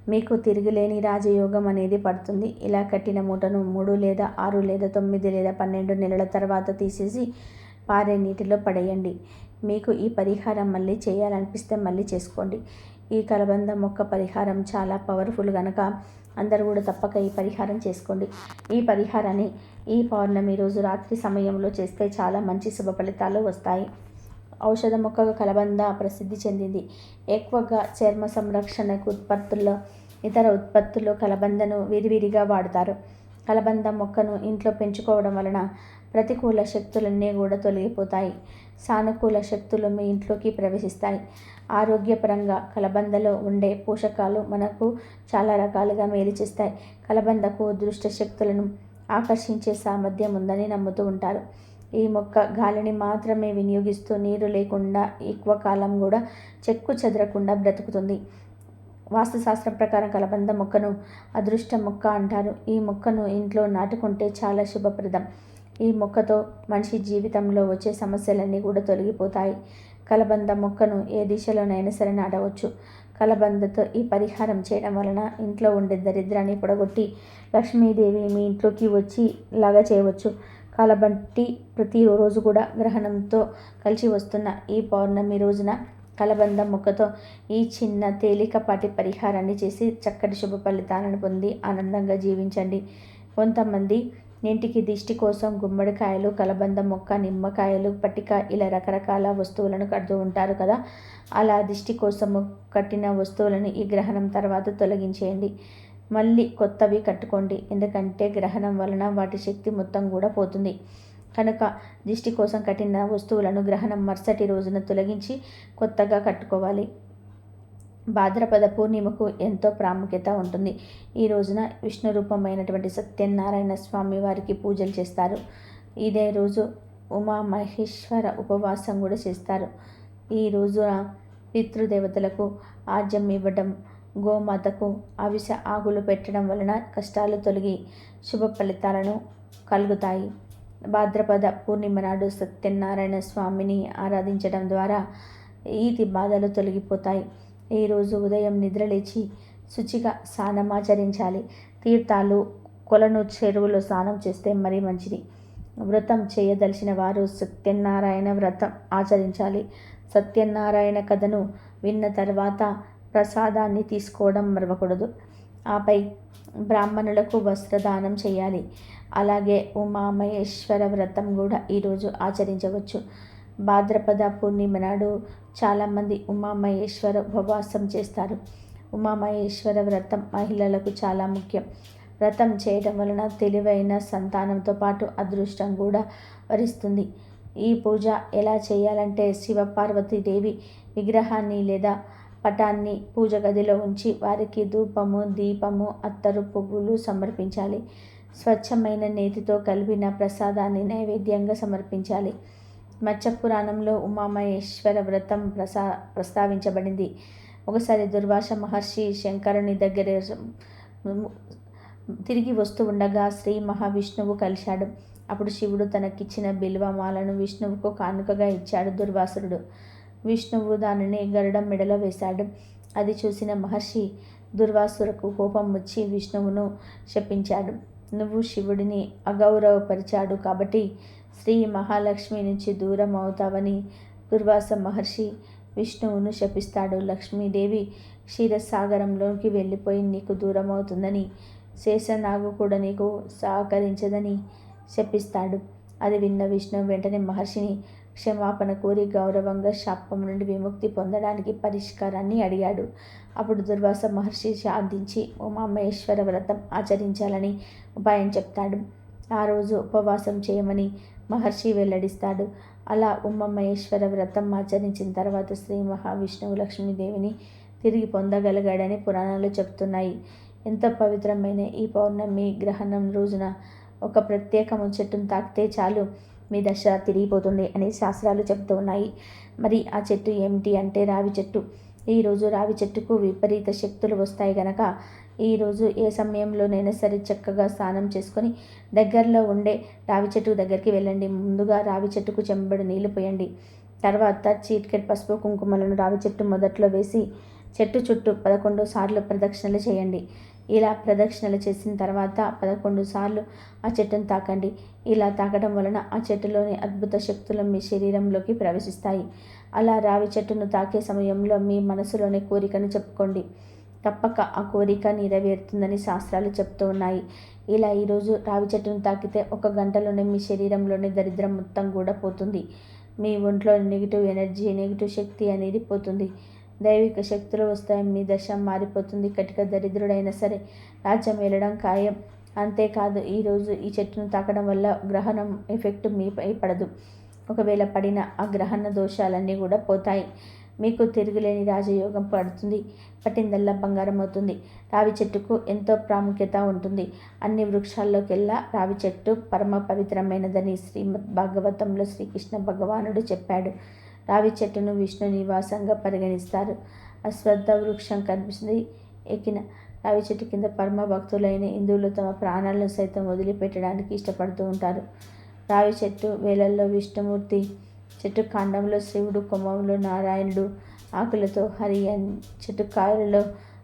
మీకు తిరిగిలేని రాజయోగం అనేది పడుతుంది. ఇలా కట్టిన మూటను 3 లేదా 6 లేదా 9 లేదా 12 నెలల తర్వాత తీసేసి పారే నీటిలో పడేయండి. మీకు ఈ పరిహారం మళ్ళీ చేయాలనిపిస్తే మళ్ళీ చేసుకోండి. ఈ కలబంద మొక్క పరిహారం చాలా పవర్ఫుల్ కనుక అందరూ కూడా తప్పక ఈ పరిహారం చేసుకోండి. ఈ పరిహారాన్ని ఈ పౌర్ణమి రోజు రాత్రి సమయంలో చేస్తే చాలా మంచి శుభ ఫలితాలు వస్తాయి. ఔషధ మొక్కగా కలబంద ప్రసిద్ధి చెందింది. ఎక్కువగా చర్మ సంరక్షణకు ఉత్పత్తుల్లో, ఇతర ఉత్పత్తుల్లో కలబందను విరివిరిగా వాడతారు. కలబంద మొక్కను ఇంట్లో పెంచుకోవడం వలన ప్రతికూల శక్తులన్నీ కూడా తొలగిపోతాయి. సానుకూల శక్తులు మీ ఇంట్లోకి ప్రవేశిస్తాయి. ఆరోగ్యపరంగా కలబందలో ఉండే పోషకాలు మనకు చాలా రకాలుగా మేలు చేస్తాయి. కలబందకు దుష్ట శక్తులను ఆకర్షించే సామర్థ్యం ఉందని నమ్ముతూ ఉంటారు. ఈ మొక్క గాలిని మాత్రమే వినియోగిస్తూ నీరు లేకుండా ఎక్కువ కాలం కూడా చెక్కు చెదరకుండా బ్రతుకుతుంది. వాస్తుశాస్త్రం ప్రకారం కలబంద మొక్కను అదృష్ట మొక్క అంటారు. ఈ మొక్కను ఇంట్లో నాటుకుంటే చాలా శుభప్రదం. ఈ మొక్కతో మనిషి జీవితంలో వచ్చే సమస్యలన్నీ కూడా తొలగిపోతాయి. కలబంద మొక్కను ఏ దిశలోనైనా సరే నాటవచ్చు. కలబందతో ఈ పరిహారం చేయడం వలన ఇంట్లో ఉండే దరిద్రాన్ని పొడగొట్టి లక్ష్మీదేవి మీ ఇంట్లోకి వచ్చి లాగా చేయవచ్చు. కలబంటి ప్రతిరోజు కూడా గ్రహణంతో కలిసి వస్తున్న ఈ పౌర్ణమి రోజున కలబంద మొక్కతో ఈ చిన్న తేలికపాటి పరిహారాన్ని చేసి చక్కటి శుభ ఫలితాలను పొంది ఆనందంగా జీవించండి. కొంతమంది ఇంటికి దిష్టి కోసం గుమ్మడికాయలు, కలబంద మొక్క, నిమ్మకాయలు, పట్టిక ఇలా రకరకాల వస్తువులను కడుతూ ఉంటారు కదా. అలా దిష్టి కోసము కట్టిన వస్తువులను ఈ గ్రహణం తర్వాత తొలగించేయండి. మళ్ళీ కొత్తవి కట్టుకోండి. ఎందుకంటే గ్రహణం వలన వాటి శక్తి మొత్తం కూడా పోతుంది. కనుక దిష్టి కోసం కట్టిన వస్తువులను గ్రహణం మరుసటి రోజున తొలగించి కొత్తగా కట్టుకోవాలి. భాద్రపద పూర్ణిమకు ఎంతో ప్రాముఖ్యత ఉంటుంది. ఈ రోజున విష్ణు రూపమైనటువంటి సత్యనారాయణ స్వామి వారికి పూజలు చేస్తారు. ఇదే రోజు ఉమామహేశ్వర ఉపవాసం కూడా చేస్తారు. ఈ రోజున పితృదేవతలకు ఆర్జ్యం ఇవ్వడం, గోమాతకు అవిస ఆకులు పెట్టడం వలన కష్టాలు తొలగి శుభ ఫలితాలను కలుగుతాయి. భాద్రపద పూర్ణిమ నాడు సత్యనారాయణ స్వామిని ఆరాధించడం ద్వారా ఈతి బాధలు తొలగిపోతాయి. ఈరోజు ఉదయం నిద్రలేచి శుచిగా స్నానమాచరించాలి. తీర్థాలు, కొలను, చెరువులో స్నానం చేస్తే మరీ మంచిది. వ్రతం చేయదలిచిన వారు సత్యనారాయణ వ్రతం ఆచరించాలి. సత్యనారాయణ కథను విన్న తర్వాత ప్రసాదాన్ని తీసుకోవడం మరవకూడదు. ఆపై బ్రాహ్మణులకు వస్త్రదానం చేయాలి. అలాగే ఉమామహేశ్వర వ్రతం కూడా ఈరోజు ఆచరించవచ్చు. భాద్రపద పూర్ణిమ నాడు చాలామంది ఉమామహేశ్వర ఉపవాసం చేస్తారు. ఉమామహేశ్వర వ్రతం మహిళలకు చాలా ముఖ్యం. వ్రతం చేయడం వలన తెలివైన సంతానంతో పాటు అదృష్టం కూడా వరిస్తుంది. ఈ పూజ ఎలా చేయాలంటే శివపార్వతీదేవి విగ్రహాన్ని లేదా పటాన్ని పూజ గదిలో ఉంచి వారికి ధూపము, దీపము, అత్తరు, పువ్వులు సమర్పించాలి. స్వచ్ఛమైన నేతితో కలిపిన ప్రసాదాన్ని నైవేద్యంగా సమర్పించాలి. మత్స్య పురాణంలో ఉమామహేశ్వర వ్రతం ప్రస్తావించబడింది. ఒకసారి దుర్వాస మహర్షి శంకరుని దగ్గర తిరిగి వస్తూ ఉండగా శ్రీ మహావిష్ణువు కలిశాడు. అప్పుడు శివుడు తనకిచ్చిన బిల్వమాలను విష్ణువుకు కానుకగా ఇచ్చాడు దుర్వాసురుడు. విష్ణువు దానిని గరుడం మెడలో వేశాడు. అది చూసిన మహర్షి దుర్వాసురకు కోపం వచ్చి విష్ణువును శపించాడు. నువ్వు శివుడిని అగౌరవపరిచాడు కాబట్టి శ్రీ మహాలక్ష్మి నుంచి దూరం అవుతావని దుర్వాస మహర్షి విష్ణువును శపిస్తాడు. లక్ష్మీదేవి క్షీరసాగరంలోకి వెళ్ళిపోయి నీకు దూరం అవుతుందని, శేషనాగు కూడా నీకు సహకరించదని శపిస్తాడు. అది విన్న విష్ణువు వెంటనే మహర్షిని క్షమాపణ కోరి గౌరవంగా శాపం నుండి విముక్తి పొందడానికి పరిష్కారాన్ని అడిగాడు. అప్పుడు దుర్వాస మహర్షి శాంతించి ఉమామహేశ్వర వ్రతం ఆచరించాలని ఉపాయం చెప్తాడు. ఆ రోజు ఉపవాసం చేయమని మహర్షి వెల్లడిస్తాడు. అలా ఉమామహేశ్వర వ్రతం ఆచరించిన తర్వాత శ్రీ మహావిష్ణువు లక్ష్మీదేవిని తిరిగి పొందగలిగాడని పురాణాలు చెప్తున్నాయి. ఎంతో పవిత్రమైన ఈ పౌర్ణమి గ్రహణం రోజున ఒక ప్రత్యేకము చెట్టును తాకితే చాలు మీ దశ తిరిగిపోతుంది అని శాస్త్రాలు చెప్తూ ఉన్నాయి. మరి ఆ చెట్టు ఏమిటి అంటే రావి చెట్టు. ఈరోజు రావి చెట్టుకు విపరీత శక్తులు వస్తాయి గనక ఈరోజు ఏ సమయంలోనైనా సరే చక్కగా స్నానం చేసుకొని దగ్గరలో ఉండే రావి చెట్టు దగ్గరికి వెళ్ళండి. ముందుగా రావి చెట్టుకు చెంబడు నీళ్లు పోయండి. తర్వాత చీట్కెట్ పసుపు కుంకుమలను రావి చెట్టు మొదట్లో వేసి చెట్టు చుట్టూ 11 సార్లు ప్రదక్షిణలు చేయండి. ఇలా ప్రదక్షిణలు చేసిన తర్వాత 11 సార్లు ఆ చెట్టును తాకండి. ఇలా తాకడం వలన ఆ చెట్టులోని అద్భుత శక్తులు మీ శరీరంలోకి ప్రవేశిస్తాయి. అలా రావి చెట్టును తాకే సమయంలో మీ మనసులోని కోరికను చెప్పుకోండి. తప్పక ఆ కోరిక నెరవేరుతుందని శాస్త్రాలు చెప్తూ ఉన్నాయి. ఇలా ఈరోజు రావి చెట్టును తాకితే 1 గంటలోనే మీ శరీరంలోని దరిద్రం మొత్తం కూడా పోతుంది. మీ ఒంట్లో నెగిటివ్ ఎనర్జీ, నెగిటివ్ శక్తి అనేది పోతుంది. దైవిక శక్తులు వస్తాయి. మీ దశ మారిపోతుంది. కటిక దరిద్రుడైనా సరే రాజ్యం వెళ్ళడం ఖాయం. అంతేకాదు ఈరోజు ఈ చెట్టును తాకడం వల్ల గ్రహణం ఎఫెక్ట్ మీపై పడదు. ఒకవేళ పడిన ఆ గ్రహణ దోషాలన్నీ కూడా పోతాయి. మీకు తిరుగులేని రాజయోగం పడుతుంది. పట్టిందల్లా బంగారం అవుతుంది. రావి చెట్టుకు ఎంతో ప్రాముఖ్యత ఉంటుంది. అన్ని వృక్షాల్లోకెల్లా రావి చెట్టు పరమ పవిత్రమైనదని శ్రీమద్ భాగవతంలో శ్రీకృష్ణ భగవానుడు చెప్పాడు. రావి చెట్టును విష్ణు నివాసంగా పరిగణిస్తారు. అశ్వత్థ వృక్షం కనిపిస్తుంది. ఎక్కిన రావి చెట్టు కింద పరమ భక్తులైన హిందువులు తమ ప్రాణాలను సైతం వదిలిపెట్టడానికి ఇష్టపడుతూ ఉంటారు. రావి చెట్టు వేలల్లో విష్ణుమూర్తి, చెట్టు కాండంలో శివుడు, కొమ్మంలో నారాయణుడు, ఆకులతో హరి, చెట్టు కాయలలో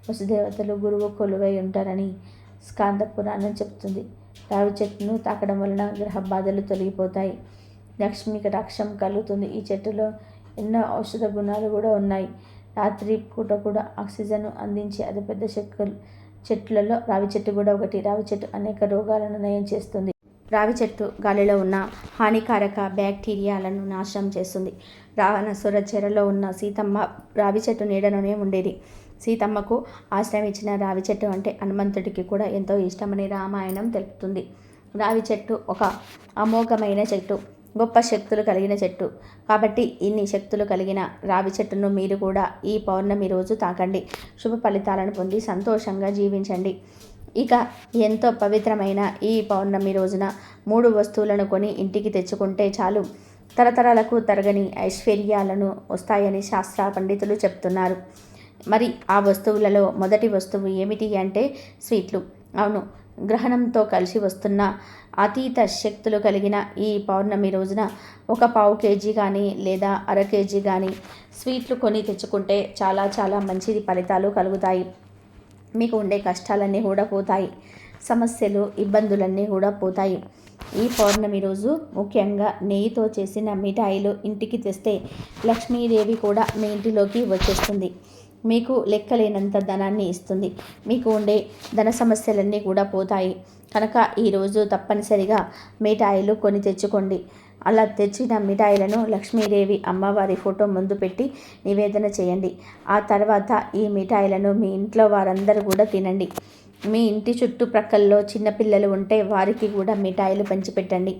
వసుదేవతలు గురువు కొలువై ఉంటారని స్కాంద పురాణం చెప్తుంది. రావి చెట్టును తాకడం వలన గ్రహ బాధలు తొలగిపోతాయి. లక్ష్మీ కటాక్షం కలుగుతుంది. ఈ చెట్టులో ఎన్నో ఔషధ గుణాలు కూడా ఉన్నాయి. రాత్రి పూట కూడా ఆక్సిజన్ అందించే అతిపెద్ద చెట్లలో రావి చెట్టు కూడా ఒకటి. రావి చెట్టు అనేక రోగాలను నయం చేస్తుంది. రావి చెట్టు గాలిలో ఉన్న హానికారక బ్యాక్టీరియాలను నాశనం చేస్తుంది. రావణాసుర చెరలో ఉన్న సీతమ్మ రావి చెట్టు నీడలోనే ఉండేది. సీతమ్మకు ఆశ్రయం ఇచ్చిన రావి చెట్టు అంటే హనుమంతుడికి కూడా ఎంతో ఇష్టమని రామాయణం తెలుపుతుంది. రావి చెట్టు ఒక అమోఘమైన చెట్టు, గొప్ప శక్తులు కలిగిన చెట్టు. కాబట్టి ఇన్ని శక్తులు కలిగిన రావి చెట్టును మీరు కూడా ఈ పౌర్ణమి రోజు తాకండి. శుభ ఫలితాలను పొంది సంతోషంగా జీవించండి. ఇక ఎంతో పవిత్రమైన ఈ పౌర్ణమి రోజున 3 వస్తువులను కొని ఇంటికి తెచ్చుకుంటే చాలు తరతరాలకు తరగని ఐశ్వర్యాలను వస్తాయని శాస్త్ర పండితులు చెప్తున్నారు. మరి ఆ వస్తువులలో మొదటి వస్తువు ఏమిటి అంటే స్వీట్లు. అవును, గ్రహణంతో కలిసి వస్తున్న అతీత శక్తులు కలిగిన ఈ పౌర్ణమి రోజున 1 కేజీ కానీ లేదా 1/2 కేజీ కానీ స్వీట్లు కొని తెచ్చుకుంటే చాలా చాలా మంచిది ఫలితాలు కలుగుతాయి. మీకు ఉండే కష్టాలన్నీ కూడా పోతాయి. సమస్యలు, ఇబ్బందులన్నీ కూడా పోతాయి. ఈ పౌర్ణమి రోజు ముఖ్యంగా నెయ్యితో చేసిన మిఠాయిలు ఇంటికి తెస్తే లక్ష్మీదేవి కూడా మీ ఇంటిలోకి వచ్చేస్తుంది. మీకు లెక్కలేనంత ధనాన్ని ఇస్తుంది. మీకు ఉండే ధన సమస్యలన్నీ కూడా పోతాయి. కనుక ఈరోజు తప్పనిసరిగా మిఠాయిలు కొని తెచ్చుకోండి. అలా తెచ్చిన మిఠాయిలను లక్ష్మీదేవి అమ్మవారి ఫోటో ముందు పెట్టి నివేదన చేయండి. ఆ తర్వాత ఈ మిఠాయిలను మీ ఇంట్లో వారందరూ కూడా తినండి. మీ ఇంటి చుట్టుప్రక్కల్లో చిన్నపిల్లలు ఉంటే వారికి కూడా మిఠాయిలు పంచిపెట్టండి.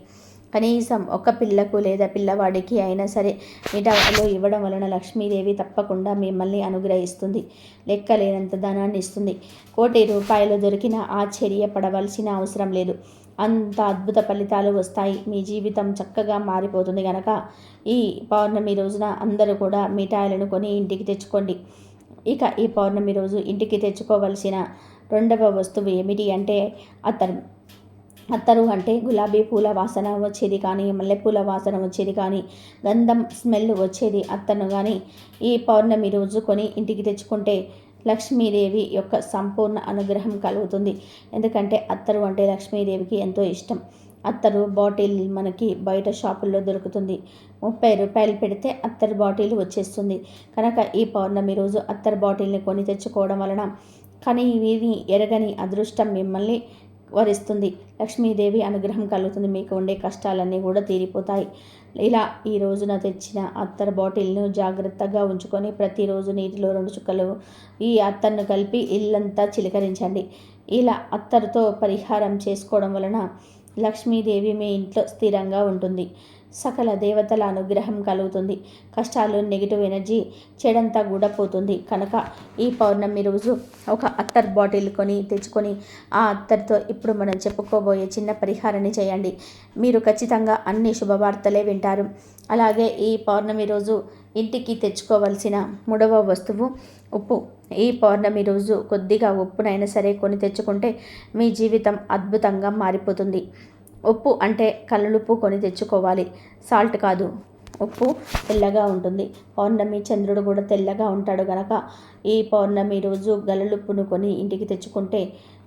కనీసం ఒక పిల్లకు లేదా పిల్లవాడికి అయినా సరే మిఠాయిలు ఇవ్వడం వలన లక్ష్మీదేవి తప్పకుండా మిమ్మల్ని అనుగ్రహిస్తుంది. లెక్కలేనంత ధనాన్ని ఇస్తుంది. 1,00,00,000 రూపాయలు దొరికినా ఆశ్చర్యపడవలసిన అవసరం లేదు. అంత అద్భుత ఫలితాలు వస్తాయి. మీ జీవితం చక్కగా మారిపోతుంది. కనుక ఈ పౌర్ణమి రోజున అందరూ కూడా మిఠాయిలను కొని ఇంటికి తెచ్చుకోండి. ఇక ఈ పౌర్ణమి రోజు ఇంటికి తెచ్చుకోవలసిన 2వ వస్తువు ఏమిటి అంటే అత్తరు. అత్తరు అంటే గులాబీ పూల వాసన వచ్చేది కానీ, మల్లెపూల వాసన వచ్చేది కానీ, గంధం స్మెల్ వచ్చేది అత్తను కానీ ఈ పౌర్ణమి రోజు కొని ఇంటికి తెచ్చుకుంటే లక్ష్మీదేవి యొక్క సంపూర్ణ అనుగ్రహం కలుగుతుంది. ఎందుకంటే అత్తరు అంటే లక్ష్మీదేవికి ఎంతో ఇష్టం. అత్తరు బాటిల్ మనకి బయట షాపుల్లో దొరుకుతుంది. 30 రూపాయలు పెడితే అత్తరు బాటిల్ వచ్చేస్తుంది. కనుక ఈ పౌర్ణమి రోజు అత్తరు బాటిల్ని కొని తెచ్చుకోవడం వలన కానీ వీరిని ఎరగని అదృష్టం మిమ్మల్ని వరిస్తుంది. లక్ష్మీదేవి అనుగ్రహం కలుగుతుంది. మీకు ఉండే కష్టాలన్నీ కూడా తీరిపోతాయి. ఇలా ఈ రోజున తెచ్చిన అత్తర్ బాటిల్ను జాగ్రత్తగా ఉంచుకొని ప్రతిరోజు నీటిలో 2 చుక్కలు ఈ అత్తర్ను కలిపి ఇల్లంతా చిలకరించండి. ఇలా అత్తరుతో పరిహారం చేసుకోవడం వలన లక్ష్మీదేవి మీ ఇంట్లో స్థిరంగా ఉంటుంది. సకల దేవతల అనుగ్రహం కలుగుతుంది. కష్టాలు, నెగిటివ్ ఎనర్జీ, చెడంతా కూడా పోతుంది. కనుక ఈ పౌర్ణమి రోజు ఒక అత్తర్ బాటిల్ తెచ్చుకొని ఆ అత్తర్తో ఇప్పుడు మనం చెప్పుకోబోయే చిన్న పరిహారాన్ని చేయండి. మీరు ఖచ్చితంగా అన్ని శుభవార్తలే వింటారు. అలాగే ఈ పౌర్ణమి రోజు ఇంటికి తెచ్చుకోవలసిన 3వ వస్తువు ఉప్పు. ఈ పౌర్ణమి రోజు కొద్దిగా ఉప్పునైనా సరే కొని తెచ్చుకుంటే మీ జీవితం అద్భుతంగా మారిపోతుంది. ఉప్పు అంటే కల్లుప్పు కొని తెచ్చుకోవాలి, సాల్ట్ కాదు. ఉప్పు తెల్లగా ఉంటుంది. పౌర్ణమి చంద్రుడు కూడా తెల్లగా ఉంటాడు గనక ఈ పౌర్ణమి రోజు గల్లుప్పును కొని ఇంటికి తెచ్చుకుంటే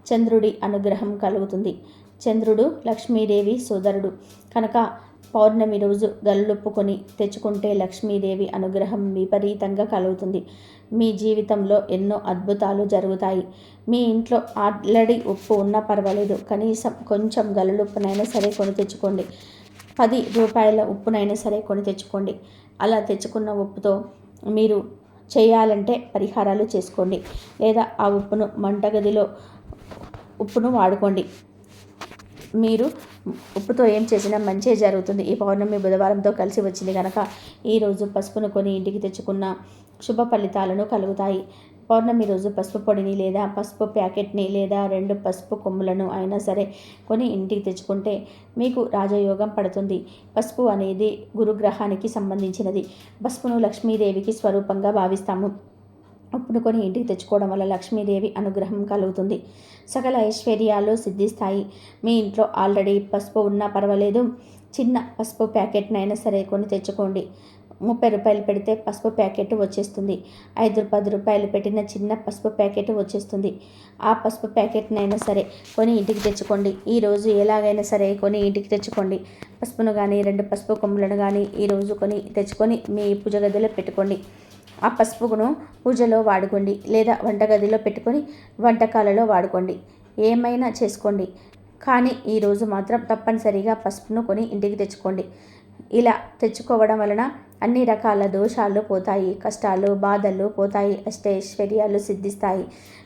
చంద్రుడి అనుగ్రహం కలుగుతుంది. చంద్రుడు లక్ష్మీదేవి సోదరుడు కనుక పౌర్ణమి రోజు గల్లుప్పు కొని తెచ్చుకుంటే లక్ష్మీదేవి అనుగ్రహం విపరీతంగా కలుగుతుంది. మీ జీవితంలో ఎన్నో అద్భుతాలు జరుగుతాయి. మీ ఇంట్లో ఆల్రెడీ ఉప్పు ఉన్నా పర్వాలేదు, కనీసం కొంచెం గల్లుప్పునైనా సరే కొని తెచ్చుకోండి. 10 రూపాయల ఉప్పునైనా సరే కొని తెచ్చుకోండి. అలా తెచ్చుకున్న ఉప్పుతో మీరు చేయాలంటే పరిహారాలు చేసుకోండి. లేదా ఆ ఉప్పును వంటగదిలో ఉప్పును వాడుకోండి. మీరు ఉప్పుతో ఏం చేసినా మంచే జరుగుతుంది. ఈ పౌర్ణమి బుధవారంతో కలిసి వచ్చింది కనుక ఈరోజు పసుపును కొని ఇంటికి తెచ్చుకున్న శుభ ఫలితాలను కలుగుతాయి. పౌర్ణమి రోజు పసుపు పొడిని లేదా పసుపు ప్యాకెట్ని లేదా 2 పసుపు కొమ్ములను అయినా సరే కొని ఇంటికి తెచ్చుకుంటే మీకు రాజయోగం పడుతుంది. పసుపు అనేది గురుగ్రహానికి సంబంధించినది. పసుపును లక్ష్మీదేవికి స్వరూపంగా భావిస్తాము. ఉప్పును కొని ఇంటికి తెచ్చుకోవడం వల్ల లక్ష్మీదేవి అనుగ్రహం కలుగుతుంది. సకల ఐశ్వర్యాలు సిద్ధిస్తాయి. మీ ఇంట్లో ఆల్రెడీ పసుపు ఉన్నా పర్వాలేదు, చిన్న పసుపు ప్యాకెట్నైనా సరే కొని తెచ్చుకోండి. 30 రూపాయలు పెడితే పసుపు ప్యాకెట్ వచ్చేస్తుంది. 5-10 రూపాయలు పెట్టిన చిన్న పసుపు ప్యాకెట్ వచ్చేస్తుంది. ఆ పసుపు ప్యాకెట్నైనా సరే కొని ఇంటికి తెచ్చుకోండి. ఈరోజు ఎలాగైనా సరే కొని ఇంటికి తెచ్చుకోండి. పసుపును కానీ 2 పసుపు కొమ్ములను కానీ ఈరోజు కొని తెచ్చుకొని మీ పూజ గదిలో పెట్టుకోండి. ఆ పసుపును పూజలో వాడుకోండి లేదా వంటగదిలో పెట్టుకొని వంటకాలలో వాడుకోండి. ఏమైనా చేసుకోండి. కానీ ఈరోజు మాత్రం తప్పనిసరిగా పసుపును కొని ఇంటికి తెచ్చుకోండి. ఇలా తెచ్చుకోవడం వలన అన్ని రకాల దోషాలు పోతాయి, కష్టాలు, బాధలు పోతాయి, అష్టైశ్వర్యాలు సిద్ధిస్తాయి.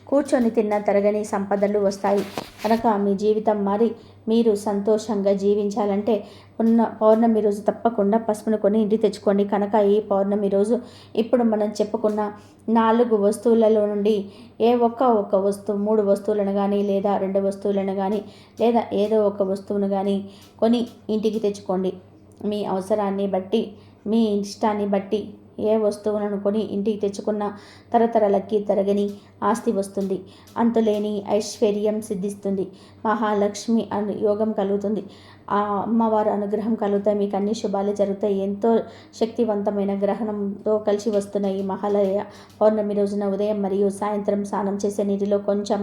కూర్చొని తిన్న తరగని సంపదలు వస్తాయి. కనుక మీ జీవితం మారి మీరు సంతోషంగా జీవించాలంటే పౌర్ణమి రోజు తప్పకుండా పసుపును కొని ఇంటికి తెచ్చుకోండి. కనుక ఈ పౌర్ణమి రోజు ఇప్పుడు మనం చెప్పుకున్న 4 వస్తువులలో నుండి ఏ ఒక్క వస్తువు 3 వస్తువులను కానీ లేదా 2 వస్తువులను కానీ లేదా ఏదో ఒక వస్తువును కానీ కొని ఇంటికి తెచ్చుకోండి. మీ అవసరాన్ని బట్టి, మీ ఇష్టాన్ని బట్టి ఏ వస్తువులను కొని ఇంటికి తెచ్చుకున్న తరతరాలకి తరగని ఆస్తి వస్తుంది. అంతులేని ఐశ్వర్యం సిద్ధిస్తుంది. మహాలక్ష్మి యోగం కలుగుతుంది. ఆ అమ్మవారి అనుగ్రహం కలుగుతాయి. మీకు అన్ని శుభాలు జరుగుతాయి. ఎంతో శక్తివంతమైన గ్రహణంతో కలిసి వస్తున్న ఈ మహాలయ పౌర్ణమి రోజున ఉదయం మరియు సాయంత్రం స్నానం చేసే నీటిలో కొంచెం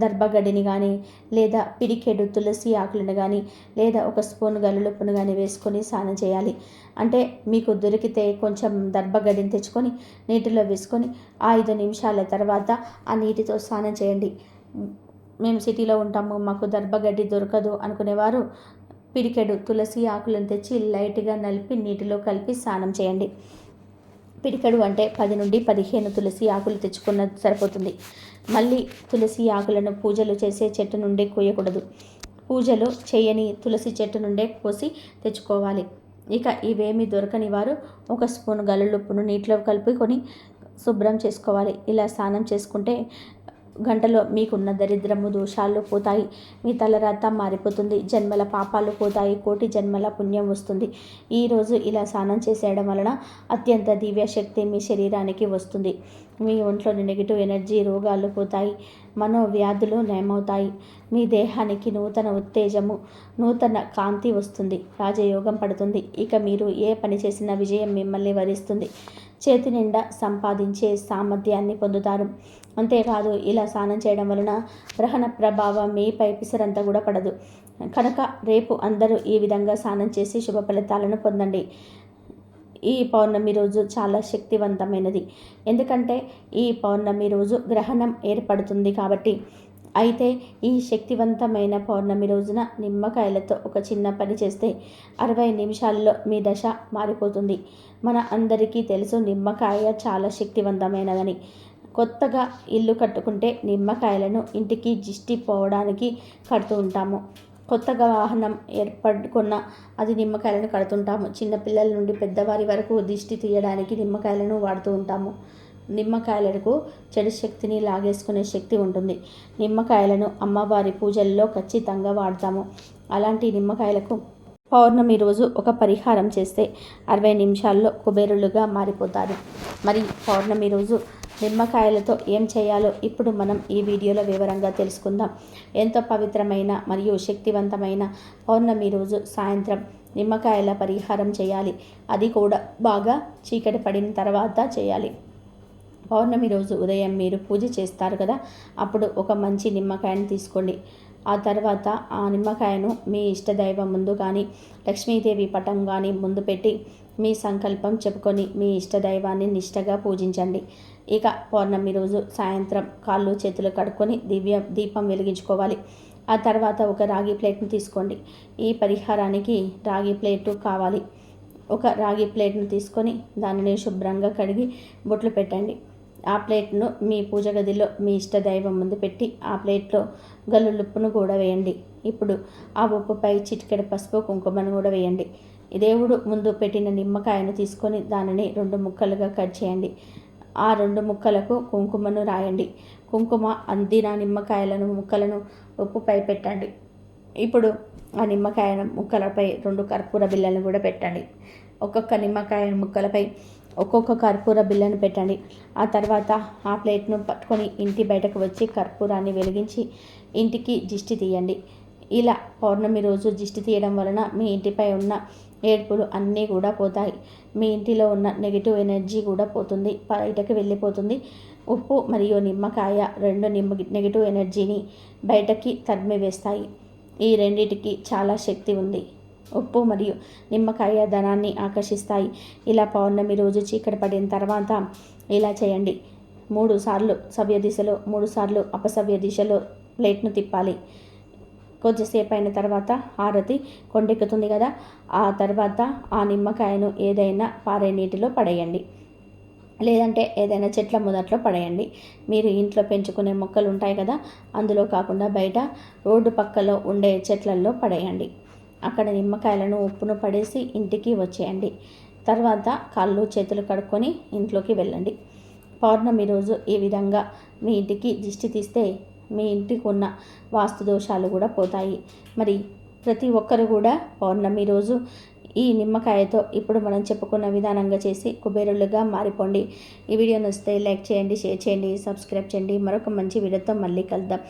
దర్భగడ్డిని కానీ లేదా పిడికెడు తులసి ఆకులను కానీ లేదా 1 స్పూన్ గల్లుప్పును కానీ వేసుకొని స్నానం చేయాలి. అంటే మీకు దొరికితే కొంచెం దర్భగడ్డిని తెచ్చుకొని నీటిలో వేసుకొని 5 నిమిషాల తర్వాత ఆ నీటితో స్నానం చేయండి. మేము సిటీలో ఉంటాము, మాకు దర్భగడ్డి దొరకదు అనుకునేవారు పిడికెడు తులసి ఆకులను తెచ్చి లైట్గా నలిపి నీటిలో కలిపి స్నానం చేయండి. పిడికెడు అంటే 10 నుండి 15 తులసి ఆకులు తెచ్చుకున్న సరిపోతుంది. మళ్ళీ తులసి ఆకులను పూజలు చేసే చెట్టు నుండే కోయకూడదు. పూజలు చేయని తులసి చెట్టు నుండే కోసి తెచ్చుకోవాలి. ఇక ఇవేమీ దొరకని వారు 1 స్పూన్ గల్లుప్పును నీటిలో కలుపుకొని శుభ్రం చేసుకోవాలి. ఇలా స్నానం చేసుకుంటే గంటలో మీకున్న దరిద్రము దోషాలు పోతాయి. మీ తలరాత మారిపోతుంది. జన్మల పాపాలు పోతాయి. కోటి జన్మల పుణ్యం వస్తుంది. ఈరోజు ఇలా స్నానం చేసేయడం వలన అత్యంత దివ్య శక్తి మీ శరీరానికి వస్తుంది. మీ ఒంట్లోని నెగిటివ్ ఎనర్జీ, రోగాలు పోతాయి. మనోవ్యాధులు నయమవుతాయి. మీ దేహానికి నూతన ఉత్తేజము, నూతన కాంతి వస్తుంది. రాజయోగం పడుతుంది. ఇక మీరు ఏ పని చేసినా విజయం మిమ్మల్ని వరిస్తుంది. చేతి నిండా సంపాదించే సామర్థ్యాన్ని పొందుతారు. అంతేకాదు, ఇలా స్నానం చేయడం వలన గ్రహణ ప్రభావం మీపై పిసరంతా కూడా పడదు. కనుక రేపు అందరూ ఈ విధంగా స్నానం చేసి శుభ ఫలితాలను పొందండి. ఈ పౌర్ణమి రోజు చాలా శక్తివంతమైనది. ఎందుకంటే ఈ పౌర్ణమి రోజు గ్రహణం ఏర్పడుతుంది కాబట్టి. అయితే ఈ శక్తివంతమైన పౌర్ణమి రోజున నిమ్మకాయలతో ఒక చిన్న పని చేస్తే 60 నిమిషాల్లో మీ దశ మారిపోతుంది. మన అందరికీ తెలుసు నిమ్మకాయ చాలా శక్తివంతమైనదని. కొత్తగా ఇల్లు కట్టుకుంటే నిమ్మకాయలను ఇంటికి దిష్టి పోవడానికి కడుతూ ఉంటాము. కొత్తగా వాహనం ఏర్పడుకున్న అది నిమ్మకాయలను కడుతుంటాము. చిన్నపిల్లల నుండి పెద్దవారి వరకు దిష్టి తీయడానికి నిమ్మకాయలను వాడుతూ ఉంటాము. నిమ్మకాయలకు చెడు శక్తిని లాగేసుకునే శక్తి ఉంటుంది. నిమ్మకాయలను అమ్మవారి పూజల్లో ఖచ్చితంగా వాడతాము. అలాంటి నిమ్మకాయలకు పౌర్ణమి రోజు ఒక పరిహారం చేస్తే 60 నిమిషాల్లో కుబేరులుగా మారిపోతారు. మరి పౌర్ణమి రోజు నిమ్మకాయలతో ఏం చేయాలో ఇప్పుడు మనం ఈ వీడియోలో వివరంగా తెలుసుకుందాం. ఎంతో పవిత్రమైన మరియు శక్తివంతమైన పౌర్ణమి రోజు సాయంత్రం నిమ్మకాయల పరిహారం చేయాలి. అది కూడా బాగా చీకటి పడిన తర్వాత చేయాలి. పౌర్ణమి రోజు ఉదయం మీరు పూజ చేస్తారు కదా, అప్పుడు ఒక మంచి నిమ్మకాయను తీసుకోండి. ఆ తర్వాత ఆ నిమ్మకాయను మీ ఇష్టదైవం ముందు కానీ, లక్ష్మీదేవి పటం కానీ ముందు పెట్టి మీ సంకల్పం చెప్పుకొని మీ ఇష్టదైవాన్ని నిష్టగా పూజించండి. ఇక పౌర్ణమి రోజు సాయంత్రం కాళ్ళు చేతులు కడుక్కొని దీపం వెలిగించుకోవాలి. ఆ తర్వాత ఒక రాగి ప్లేట్ని తీసుకోండి. ఈ పరిహారానికి రాగి ప్లేటు కావాలి. ఒక రాగి ప్లేట్ను తీసుకొని దానిని శుభ్రంగా కడిగి బొట్లు పెట్టండి. ఆ ప్లేట్ను మీ పూజ గదిలో మీ ఇష్టదైవం ముందు పెట్టి ఆ ప్లేట్లో గల్లులుప్పును కూడా వేయండి. ఇప్పుడు ఆ ఉప్పుపై చిటికెడు పసుపు కుంకుమను కూడా వేయండి. దేవుడు ముందు పెట్టిన నిమ్మకాయను తీసుకొని దానిని 2 ముక్కలుగా కట్ చేయండి. ఆ 2 ముక్కలకు కుంకుమను రాయండి. కుంకుమ అందిన నిమ్మకాయలను ముక్కలను ఉప్పుపై పెట్టండి. ఇప్పుడు ఆ నిమ్మకాయ ముక్కలపై 2 కర్పూర బిళ్ళలను కూడా పెట్టండి. ఒక్కొక్క నిమ్మకాయ ముక్కలపై ఒక్కొక్క కర్పూర బిళ్ళను పెట్టండి. ఆ తర్వాత ఆ ప్లేట్ను పట్టుకొని ఇంటి బయటకు వచ్చి కర్పూరాన్ని వెలిగించి ఇంటికి దిష్టి తీయండి. ఇలా పౌర్ణమి రోజు దిష్టి తీయడం వలన మీ ఇంటిపై ఉన్న ఏడ్పులు అన్నీ కూడా పోతాయి. మీ ఇంటిలో ఉన్న నెగిటివ్ ఎనర్జీ కూడా పోతుంది, బయటకు వెళ్ళిపోతుంది. ఉప్పు మరియు నిమ్మకాయ 2 నెగిటివ్ ఎనర్జీని బయటకి తరిమివేస్తాయి. ఈ రెండిటికి చాలా శక్తి ఉంది. ఉప్పు మరియు నిమ్మకాయ ధనాన్ని ఆకర్షిస్తాయి. ఇలా పౌర్ణమి రోజు చీకటి పడిన తర్వాత ఇలా చేయండి. 3 సార్లు సవ్య దిశలో, 3 సార్లు అపసవ్య దిశలో ప్లేట్ను తిప్పాలి. కొద్దిసేపు అయిన తర్వాత హారతి కొండెక్కుతుంది కదా, ఆ తర్వాత ఆ నిమ్మకాయను ఏదైనా పారే నీటిలో పడేయండి. లేదంటే ఏదైనా చెట్ల మొదట్లో పడేయండి. మీరు ఇంట్లో పెంచుకునే మొక్కలు ఉంటాయి కదా, అందులో కాకుండా బయట రోడ్డు పక్కలో ఉండే చెట్లల్లో పడేయండి. అక్కడ నిమ్మకాయలను ఉప్పును పడేసి ఇంటికి వచ్చేయండి. తర్వాత కాళ్ళు చేతులు కడుక్కొని ఇంట్లోకి వెళ్ళండి. పౌర్ణమి రోజు ఈ విధంగా మీ ఇంటికి దిష్టి తీస్తే మీ ఇంటికి ఉన్న వాస్తు దోషాలు కూడా పోతాయి. మరి ప్రతి ఒక్కరు కూడా పౌర్ణమి రోజు ఈ నిమ్మకాయతో ఇప్పుడు మనం చెప్పుకున్న విధానంగా చేసి కుబేరులుగా మారిపోండి. ఈ వీడియో నచ్చితే లైక్ చేయండి, షేర్ చేయండి, సబ్స్క్రైబ్ చేయండి. మరొక మంచి వీడియోతో మళ్ళీ కలుద్దాం.